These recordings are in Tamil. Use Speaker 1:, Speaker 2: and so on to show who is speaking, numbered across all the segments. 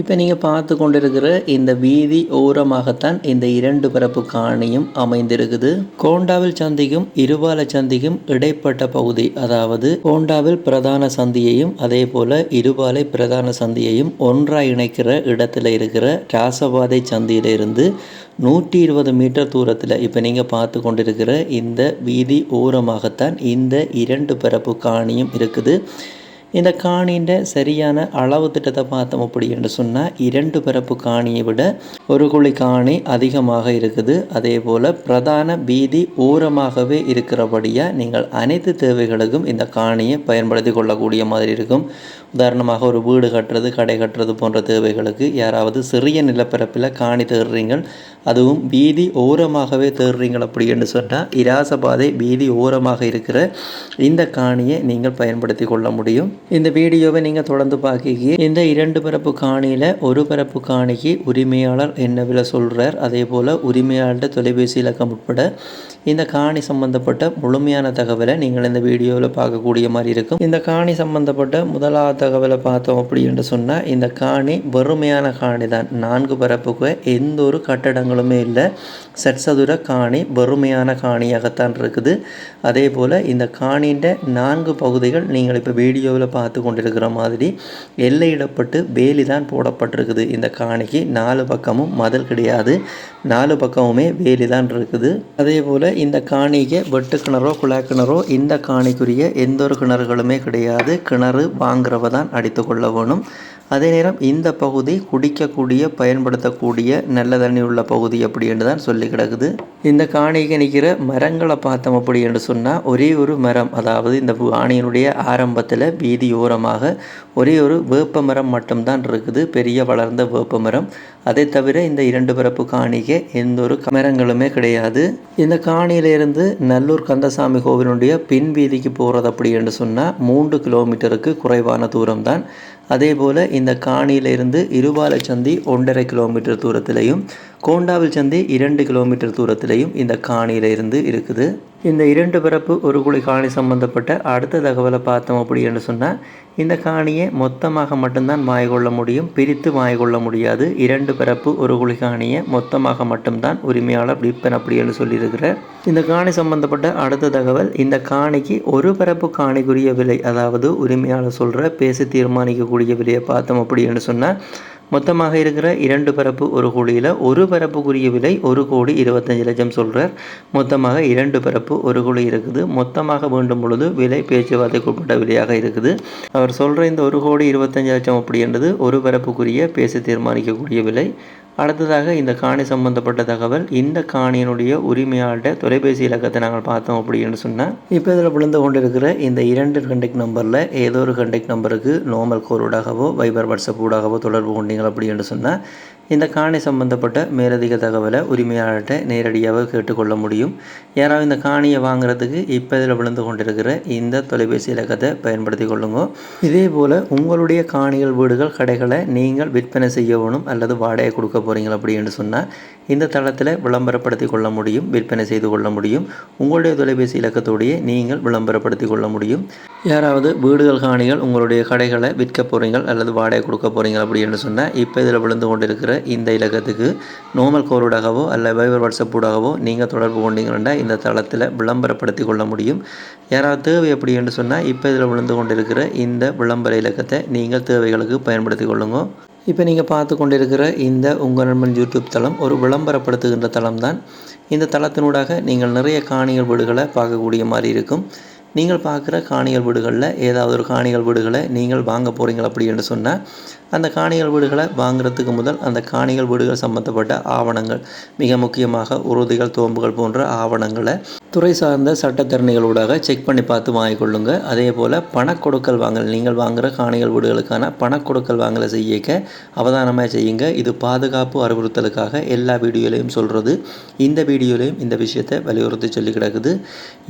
Speaker 1: இப்போ நீங்கள் பார்த்து கொண்டிருக்கிற இந்த வீதி ஓரமாகத்தான் இந்த இரண்டு பரப்பு காணியும் அமைந்திருக்குது. கோண்டாவில் சந்திக்கும் இருபால சந்திக்கும் இடைப்பட்ட பகுதி, அதாவது கோண்டாவில் பிரதான சந்தியையும் அதே போல இருபாலை பிரதான சந்தியையும் ஒன்றாக இணைக்கிற இடத்துல இருக்கிற ராசபாதை சந்தியிலிருந்து 120 மீட்டர் தூரத்தில் இப்போ நீங்கள் பார்த்து கொண்டிருக்கிற இந்த வீதி ஓரமாகத்தான் இந்த இரண்டு பரப்பு காணியும் இருக்குது. இந்த காணியின் சரியான அளவு திட்டத்தை பார்த்தோம் அப்படி என்று சொன்னால் இரண்டு பரப்பு காணியை விட ஒரு குழி காணி அதிகமாக இருக்குது. அதே போல் பிரதான வீதி ஓரமாகவே இருக்கிறபடியாக நீங்கள் அனைத்து தேவைகளுக்கும் இந்த காணியை பயன்படுத்தி கொள்ளக்கூடிய மாதிரி இருக்கும். உதாரணமாக ஒரு வீடு கட்டுறது, கடை கட்டுறது போன்ற தேவைகளுக்கு யாராவது சிறிய நிலப்பரப்பில் காணி தேடுறீங்கள், அதுவும் வீதி ஓரமாகவே தேடுறீங்கள் அப்படி என்று சொன்னால் இராசபாதை வீதி ஓரமாக இருக்கிற இந்த காணியை நீங்கள் பயன்படுத்தி கொள்ள முடியும். இந்த வீடியோவை நீங்கள் தொடர்ந்து பார்க்க இந்த இரண்டு பரப்பு காணியில் ஒரு பரப்பு காணிக்கு உரிமையாளர் என்ன விலை சொல்கிறார், அதே போல் உரிமையாளர்கிட்ட தொலைபேசி இலக்கம் உட்பட இந்த காணி சம்பந்தப்பட்ட முழுமையான தகவலை நீங்கள் இந்த வீடியோவில் பார்க்கக்கூடிய மாதிரி இருக்கும். இந்த காணி சம்பந்தப்பட்ட முதலாவது தகவலை பார்த்தோம் அப்படி என்று சொன்னால் இந்த காணி வெறுமையான காணி தான். 4 பரப்புக்கு எந்த ஒரு கட்டடங்களுமே இல்லை. சற்சதுர காணி வெறுமையான காணியாகத்தான் இருக்குது. அதே போல் இந்த காணியின் 4 பகுதிகள் நீங்கள் இப்போ வீடியோவில் பார்த்து கொண்டிருக்கிற மாதிரி எல்லையிடப்பட்டு வேலி தான் போடப்பட்டிருக்குது. இந்த காணிக்கு 4 பக்கமும் மதில் கிடையாது, 4 பக்கமுமே வேலி தான் இருக்குது. அதே போல் இந்த காணிக்கு வெட்டு கிணறோ குழா கிணறோ இந்த காணிக்குரிய எந்த ஒரு கிணறுகளுமே கிடையாது. கிணறு வாங்குறவ தான் அடித்து கொள்ள வேணும். அதே நேரம் இந்த பகுதி குடிக்கக்கூடிய பயன்படுத்தக்கூடிய நல்ல தண்ணி உள்ள பகுதி அப்படி என்று தான் சொல்லி கிடக்குது. இந்த காணிக்கு நிற்கிற மரங்களை பார்த்தோம் அப்படி என்று சொன்னால் ஒரே ஒரு மரம், அதாவது இந்த காணியினுடைய ஆரம்பத்தில் வீதி ஓரமாக ஒரே ஒரு வேப்ப மரம் மட்டும்தான் இருக்குது, பெரிய வளர்ந்த வேப்ப மரம். அதை தவிர இந்த இரண்டு பரப்பு காணிக்கு எந்த ஒரு மரங்களுமே கிடையாது. இந்த காணியிலிருந்து நல்லூர் கந்தசாமி கோவிலுடைய பின் வீதிக்கு போகிறது அப்படி என்று சொன்னால் 3 கிலோமீட்டருக்கு குறைவான தூரம்தான். அதே போல் இந்த காணியிலிருந்து இருபால சந்தி 1.5 கிலோமீட்டர் தூரத்திலையும் கோண்டாவில் சந்தி 2 கிலோமீட்டர் தூரத்திலையும் இந்த காணியிலிருந்து இருக்குது. இந்த இரண்டு பரப்பு ஒரு குழி காணி சம்பந்தப்பட்ட அடுத்த தகவலை பார்த்தோம் அப்படி என்று சொன்னால் இந்த காணியை மொத்தமாக மட்டும்தான் வாங்கிக்கொள்ள முடியும், பிரித்து வாங்கிக்கொள்ள முடியாது. இரண்டு பரப்பு ஒரு குழி காணியை மொத்தமாக மட்டும்தான் உரிமையாளர் விற்பனை அப்படி என்று சொல்லியிருக்கிறார். இந்த காணி சம்பந்தப்பட்ட அடுத்த தகவல், இந்த காணிக்கு ஒரு பரப்பு காணிக்குரிய விலை, அதாவது உரிமையாளர் சொல்கிற பேசி தீர்மானிக்கக்கூடிய விலையை பார்த்தோம் அப்படி என்று சொன்னால் மொத்தமாக இருக்கிற இரண்டு பரப்பு ஒரு கோடியில் ஒரு பரப்புக்குரிய விலை 1,25,00,000 சொல்கிறார். மொத்தமாக இரண்டு பரப்பு ஒரு கோடி இருக்குது. மொத்தமாக வேண்டும் பொழுது விலை பேச்சுவார்த்தைக்கு உட்பட்ட விலையாக இருக்குது. அவர் சொல்கிற இந்த 1,25,00,000 அப்படி என்றது ஒரு பரப்புக்குரிய பேசி தீர்மானிக்கக்கூடிய விலை. அடுத்ததாக இந்த காணி சம்பந்தப்பட்ட தகவல், இந்த காணியினுடைய உரிமையாளர்கிட்ட தொலைபேசி இலக்கத்தை நாங்கள் பார்த்தோம் அப்படின்னு சொன்னால் இப்போ இதில் விழுந்து கொண்டிருக்கிற இந்த 2 கண்டெக்ட் நம்பரில் ஏதோ ஒரு கண்டெக்ட் நம்பருக்கு நார்மல் கோரோடாகவோ வைபர் வாட்ஸ்அப் ஊடாகவோ தொடர்பு கொண்டீங்க அப்படின்னு சொன்னால் இந்த காணி சம்பந்தப்பட்ட மேலதிக தகவலை உரிமையாளர்கிட்ட நேரடியாக கேட்டுக்கொள்ள முடியும். யாராவது இந்த காணியை வாங்குறதுக்கு இப்போ இதில் விழுந்து கொண்டிருக்கிற இந்த தொலைபேசி இலக்கத்தை பயன்படுத்தி கொள்ளுங்க. இதே போல் உங்களுடைய காணிகள், வீடுகள், கடைகளை நீங்கள் விற்பனை செய்ய வேணும் அல்லது வாடகை கொடுக்க போகிறீங்க அப்படின்னு சொன்னால் இந்த தளத்தில் விளம்பரப்படுத்தி கொள்ள முடியும், விற்பனை செய்து கொள்ள முடியும். உங்களுடைய தொலைபேசி இலக்கத்தோடையே நீங்கள் விளம்பரப்படுத்தி கொள்ள முடியும். யாராவது வீடுகள், காணிகள், உங்களுடைய கடைகளை விற்க போகிறீங்க அல்லது வாடகை கொடுக்க போகிறீங்க அப்படின்னு சொன்னால் இப்போ இதில் விழுந்து கொண்டிருக்கிற இந்த இலக்கத்துக்கு நார்மல் கோரோடாகவோ அல்ல வைபர் வாட்ஸ்அப் ஊடாகவோ நீங்கள் தொடர்பு கொண்டீங்கன்னா இந்த தளத்தில் விளம்பரப்படுத்தி கொள்ள முடியும். யாராவது தேவை அப்படி என்று சொன்னால் இப்போ இதில் விழுந்து கொண்டிருக்கிற இந்த விளம்பர இலக்கத்தை நீங்கள் தேவைகளுக்கு பயன்படுத்தி கொள்ளுங்க. இப்போ நீங்கள் பார்த்து கொண்டிருக்கிற இந்த உங்கள் நண்பன் யூடியூப் தளம் ஒரு விளம்பரப்படுத்துகின்ற தளம் தான். இந்த தளத்தினூடாக நீங்கள் நிறைய காணிகள் வீடுகளை பார்க்கக்கூடிய மாதிரி இருக்கும். நீங்கள் பார்க்குற காணிகள் வீடுகளில் ஏதாவது ஒரு காணிகள் வீடுகளை நீங்கள் வாங்க போகிறீங்க அப்படி என்று சொன்னால் அந்த காணிகள் வீடுகளை வாங்குறதுக்கு முதல் அந்த காணிகள் வீடுகள் சம்பந்தப்பட்ட ஆவணங்கள், மிக முக்கியமாக உறுதிகள், தோம்புகள் போன்ற ஆவணங்களை துறை சார்ந்த சட்டத்தரணிகளூடாக செக் பண்ணி பார்த்து வாங்கிக்கொள்ளுங்க. அதே போல் பணக்கொடுக்கல் வாங்கல், நீங்கள் வாங்குகிற காணிகள் வீடுகளுக்கான பணக்கொடுக்கல் வாங்கலை செய்யக்க அவதானமாக செய்யுங்க. இது பாதுகாப்பு அறிவுறுத்தலுக்காக எல்லா வீடியோலையும் சொல்கிறது. இந்த வீடியோலையும் இந்த விஷயத்தை வலியுறுத்தி சொல்லி கிடக்குது.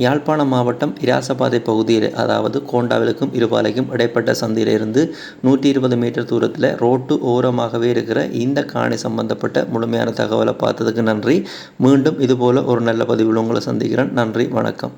Speaker 1: யாழ்ப்பாணம் மாவட்டம் இராசபாதை பகுதியில், அதாவது கோண்டாவிலுக்கும் இருபாலைக்கும் இடைப்பட்ட சந்தையிலிருந்து 120 மீட்டர் தூரத்தில் ரோட்டு ஓரமாகவே இருக்கிற இந்த காணி சம்பந்தப்பட்ட முழுமையான தகவலை பார்த்ததுக்கு நன்றி. மீண்டும் இதுபோல் ஒரு நல்ல பதிவில் உங்களை சந்திக்கிறேன். நன்றி, வணக்கம்.